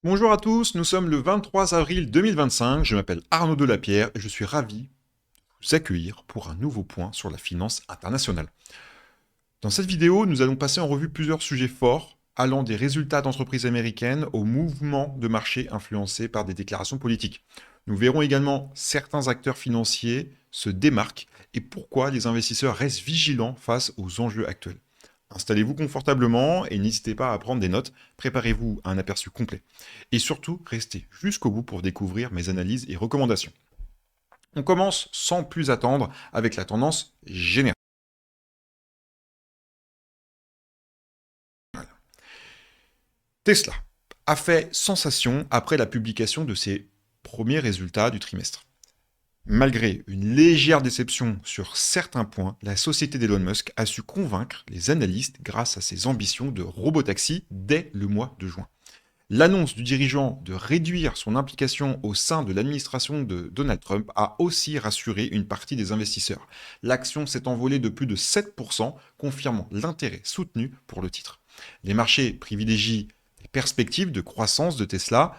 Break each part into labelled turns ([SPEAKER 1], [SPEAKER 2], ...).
[SPEAKER 1] Bonjour à tous, nous sommes le 23 avril 2025, je m'appelle Arnaud Delapierre et je suis ravi de vous accueillir pour un nouveau point sur la finance internationale. Dans cette vidéo, nous allons passer en revue plusieurs sujets forts, allant des résultats d'entreprises américaines aux mouvements de marché influencés par des déclarations politiques. Nous verrons également certains acteurs financiers se démarquent et pourquoi les investisseurs restent vigilants face aux enjeux actuels. Installez-vous confortablement et n'hésitez pas à prendre des notes, préparez-vous à un aperçu complet. Et surtout, restez jusqu'au bout pour découvrir mes analyses et recommandations. On commence sans plus attendre avec la tendance générale. Tesla a fait sensation après la publication de ses premiers résultats du trimestre. Malgré une légère déception sur certains points, la société d'Elon Musk a su convaincre les analystes grâce à ses ambitions de robotaxi dès le mois de juin. L'annonce du dirigeant de réduire son implication au sein de l'administration de Donald Trump a aussi rassuré une partie des investisseurs. L'action s'est envolée de plus de 7%, confirmant l'intérêt soutenu pour le titre. Les marchés privilégient les perspectives de croissance de Tesla,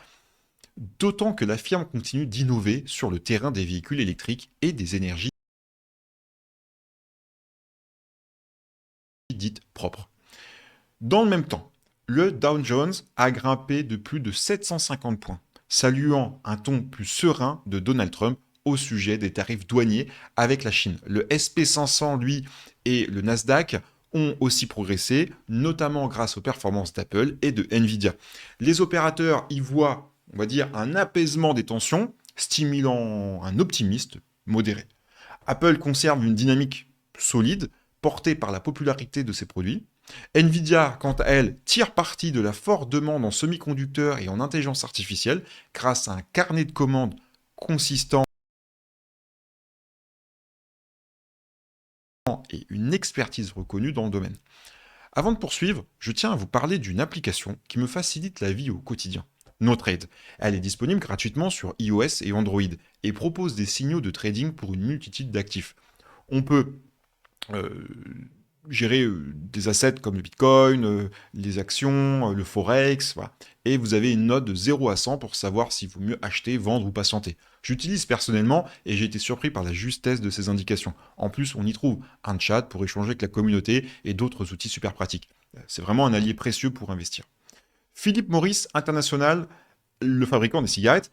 [SPEAKER 1] d'autant que la firme continue d'innover sur le terrain des véhicules électriques et des énergies dites propres. Dans le même temps, le Dow Jones a grimpé de plus de 750 points, saluant un ton plus serein de Donald Trump au sujet des tarifs douaniers avec la Chine. Le SP500, lui, et le Nasdaq ont aussi progressé, notamment grâce aux performances d'Apple et de Nvidia. Les opérateurs y voient, on va dire, un apaisement des tensions, stimulant un optimiste modéré. Apple conserve une dynamique solide, portée par la popularité de ses produits. Nvidia, quant à elle, tire parti de la forte demande en semi-conducteurs et en intelligence artificielle grâce à un carnet de commandes consistant et une expertise reconnue dans le domaine. Avant de poursuivre, je tiens à vous parler d'une application qui me facilite la vie au quotidien. NoTrade. Elle est disponible gratuitement sur iOS et Android et propose des signaux de trading pour une multitude d'actifs. On peut euh, gérer des assets comme le Bitcoin, les actions, le Forex, voilà. Et vous avez une note de 0 à 100 pour savoir s'il vaut mieux acheter, vendre ou patienter. J'utilise personnellement et j'ai été surpris par la justesse de ces indications. En plus, on y trouve un chat pour échanger avec la communauté et d'autres outils super pratiques. C'est vraiment un allié précieux pour investir. Philip Morris International, le fabricant des cigarettes,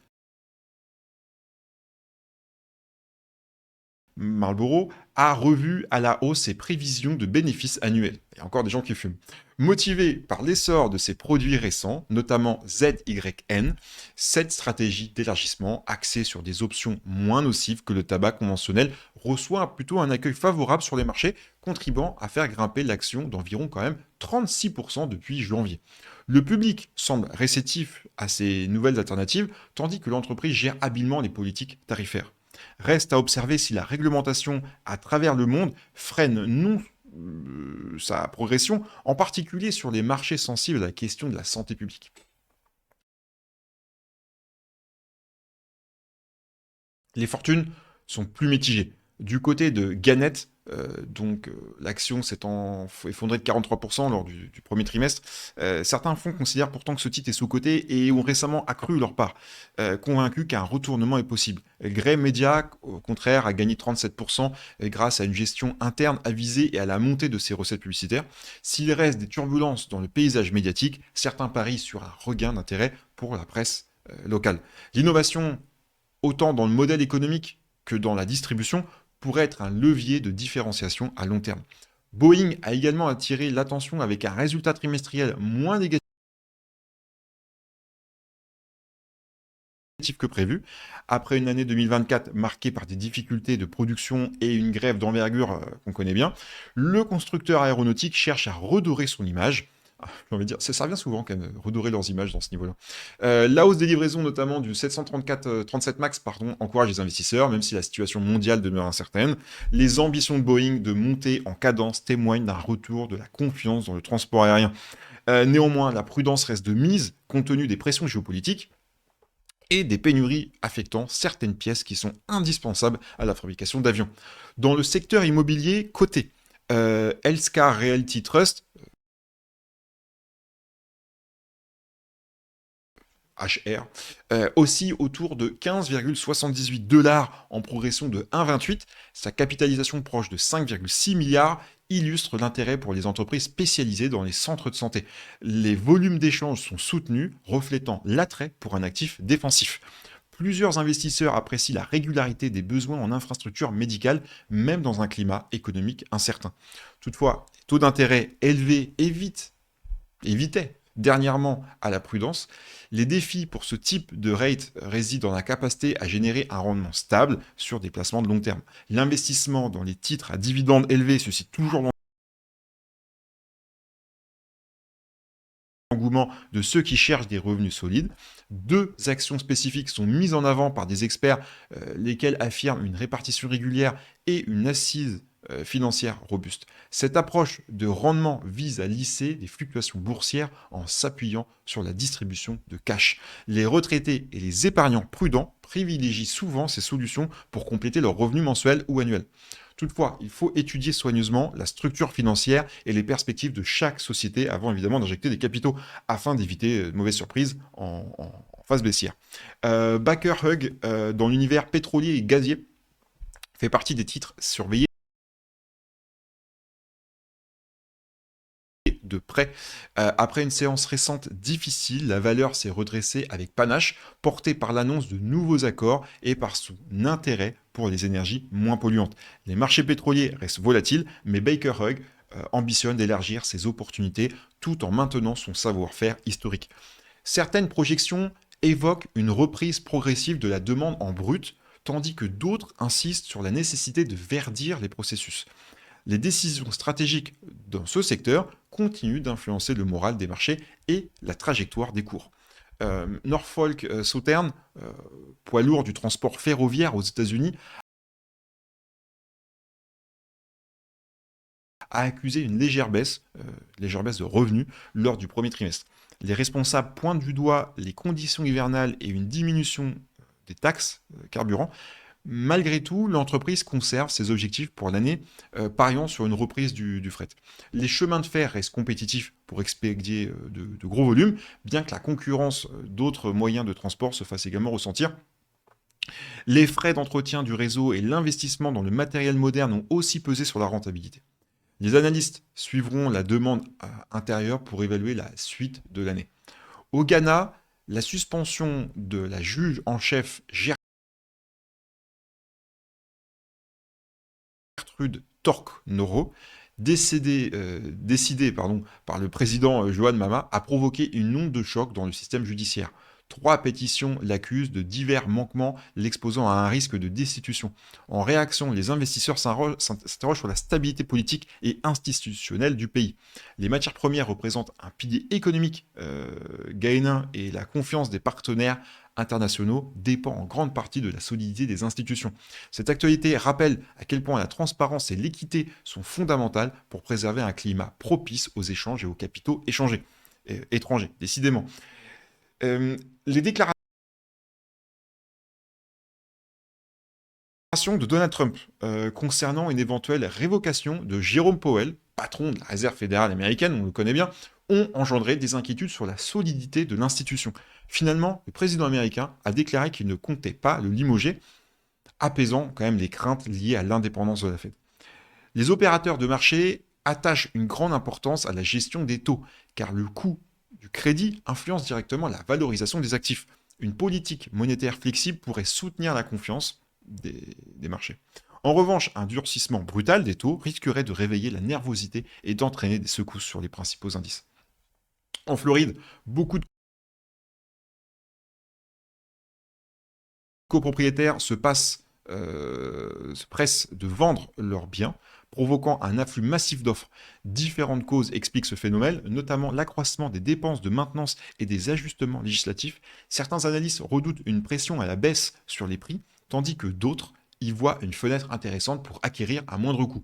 [SPEAKER 1] Marlboro a revu à la hausse ses prévisions de bénéfices annuels. Il y a encore des gens qui fument. Motivé par l'essor de ses produits récents, notamment ZYN, cette stratégie d'élargissement axée sur des options moins nocives que le tabac conventionnel reçoit plutôt un accueil favorable sur les marchés, contribuant à faire grimper l'action d'environ quand même 36% depuis janvier. Le public semble réceptif à ces nouvelles alternatives, tandis que l'entreprise gère habilement les politiques tarifaires. Reste à observer si la réglementation à travers le monde freine non sa progression, en particulier sur les marchés sensibles à la question de la santé publique. Les fortunes sont plus mitigées. Du côté de Gannett, l'action s'est effondrée de 43% lors du premier trimestre. Certains fonds considèrent pourtant que ce titre est sous-coté et ont récemment accru leur part, convaincus qu'un retournement est possible. Grey Media, au contraire, a gagné 37% grâce à une gestion interne avisée et à la montée de ses recettes publicitaires. S'il reste des turbulences dans le paysage médiatique, certains parient sur un regain d'intérêt pour la presse locale. L'innovation autant dans le modèle économique que dans la distribution, pourrait être un levier de différenciation à long terme. Boeing a également attiré l'attention avec un résultat trimestriel moins négatif que prévu. Après une année 2024 marquée par des difficultés de production et une grève d'envergure qu'on connaît bien, le constructeur aéronautique cherche à redorer son image. J'ai envie de dire, ça revient souvent quand même, redorer leurs images dans ce niveau-là. La hausse des livraisons, notamment du 737 MAX, pardon, encourage les investisseurs, même si la situation mondiale demeure incertaine. Les ambitions de Boeing de monter en cadence témoignent d'un retour de la confiance dans le transport aérien. Néanmoins, la prudence reste de mise, compte tenu des pressions géopolitiques et des pénuries affectant certaines pièces qui sont indispensables à la fabrication d'avions. Dans le secteur immobilier coté, Healthcare Realty Trust HR, aussi autour de 15,78 dollars en progression de 1,28. Sa capitalisation proche de 5,6 milliards illustre l'intérêt pour les entreprises spécialisées dans les centres de santé. Les volumes d'échanges sont soutenus, reflétant l'attrait pour un actif défensif. Plusieurs investisseurs apprécient la régularité des besoins en infrastructures médicales, même dans un climat économique incertain. Toutefois, les taux d'intérêt élevés évitaient dernièrement à la prudence. Les défis pour ce type de rate résident dans la capacité à générer un rendement stable sur des placements de long terme. L'investissement dans les titres à dividendes élevés suscite toujours l'engouement de ceux qui cherchent des revenus solides. Deux actions spécifiques sont mises en avant par des experts, lesquels affirment une répartition régulière et une assise financière robuste. Cette approche de rendement vise à lisser les fluctuations boursières en s'appuyant sur la distribution de cash. Les retraités et les épargnants prudents privilégient souvent ces solutions pour compléter leurs revenus mensuels ou annuels. Toutefois, il faut étudier soigneusement la structure financière et les perspectives de chaque société avant évidemment d'injecter des capitaux afin d'éviter de mauvaises surprises en phase baissière. Baker Hugh, dans l'univers pétrolier et gazier, fait partie des titres surveillés de près. Après une séance récente difficile, la valeur s'est redressée avec panache, portée par l'annonce de nouveaux accords et par son intérêt pour les énergies moins polluantes. Les marchés pétroliers restent volatiles, mais Baker Hugh ambitionne d'élargir ses opportunités tout en maintenant son savoir-faire historique. Certaines projections évoquent une reprise progressive de la demande en brut, tandis que d'autres insistent sur la nécessité de verdir les processus. Les décisions stratégiques dans ce secteur continuent d'influencer le moral des marchés et la trajectoire des cours. Norfolk Southern, poids lourd du transport ferroviaire aux États-Unis, a accusé une légère baisse de revenus lors du premier trimestre. Les responsables pointent du doigt les conditions hivernales et une diminution des taxes carburant. Malgré tout, l'entreprise conserve ses objectifs pour l'année, pariant sur une reprise du fret. Les chemins de fer restent compétitifs pour expédier de gros volumes, bien que la concurrence d'autres moyens de transport se fasse également ressentir. Les frais d'entretien du réseau et l'investissement dans le matériel moderne ont aussi pesé sur la rentabilité. Les analystes suivront la demande intérieure pour évaluer la suite de l'année. Au Ghana, la suspension de la juge en chef Gertrude Tork-Noro, décidée par le président Johan Mama, a provoqué une onde de choc dans le système judiciaire. 3 pétitions l'accusent de divers manquements, l'exposant à un risque de destitution. En réaction, les investisseurs s'interrogent sur la stabilité politique et institutionnelle du pays. Les matières premières représentent un pilier économique ghanéen et la confiance des partenaires internationaux dépend en grande partie de la solidité des institutions. Cette actualité rappelle à quel point la transparence et l'équité sont fondamentales pour préserver un climat propice aux échanges et aux capitaux étrangers, décidément. Les déclarations de Donald Trump concernant une éventuelle révocation de Jérôme Powell, patron de la Réserve fédérale américaine, on le connaît bien, ont engendré des inquiétudes sur la solidité de l'institution. Finalement, le président américain a déclaré qu'il ne comptait pas le limoger, apaisant quand même les craintes liées à l'indépendance de la Fed. Les opérateurs de marché attachent une grande importance à la gestion des taux, car le coût du crédit influence directement la valorisation des actifs. Une politique monétaire flexible pourrait soutenir la confiance des marchés. En revanche, un durcissement brutal des taux risquerait de réveiller la nervosité et d'entraîner des secousses sur les principaux indices. En Floride, beaucoup de copropriétaires se pressent de vendre leurs biens, provoquant un afflux massif d'offres. Différentes causes expliquent ce phénomène, notamment l'accroissement des dépenses de maintenance et des ajustements législatifs. Certains analystes redoutent une pression à la baisse sur les prix, tandis que d'autres y voient une fenêtre intéressante pour acquérir à moindre coût.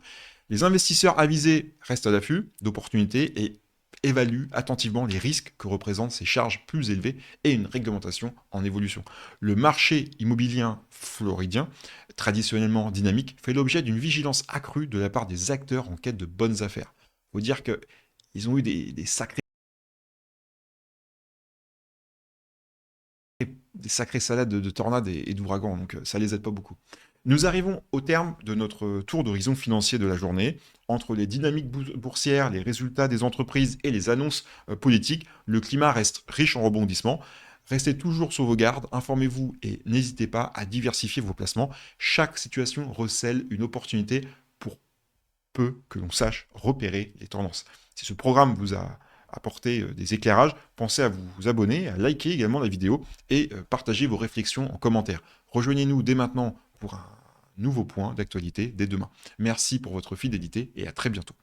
[SPEAKER 1] Les investisseurs avisés restent à l'affût d'opportunités et évaluent attentivement les risques que représentent ces charges plus élevées et une réglementation en évolution. Le marché immobilier floridien, traditionnellement dynamique, fait l'objet d'une vigilance accrue de la part des acteurs en quête de bonnes affaires. Il faut dire qu'ils ont eu des sacrés des sacrées salades de tornades et d'ouragans, donc ça les aide pas beaucoup. Nous arrivons au terme de notre tour d'horizon financier de la journée. Entre les dynamiques boursières, les résultats des entreprises et les annonces politiques, le climat reste riche en rebondissements. Restez toujours sur vos gardes, informez-vous et n'hésitez pas à diversifier vos placements. Chaque situation recèle une opportunité pour peu que l'on sache repérer les tendances. Si ce programme vous a apporté des éclairages, pensez à vous abonner, à liker également la vidéo et partager vos réflexions en commentaire. Rejoignez-nous dès maintenant pour un nouveau point d'actualité dès demain. Merci pour votre fidélité et à très bientôt.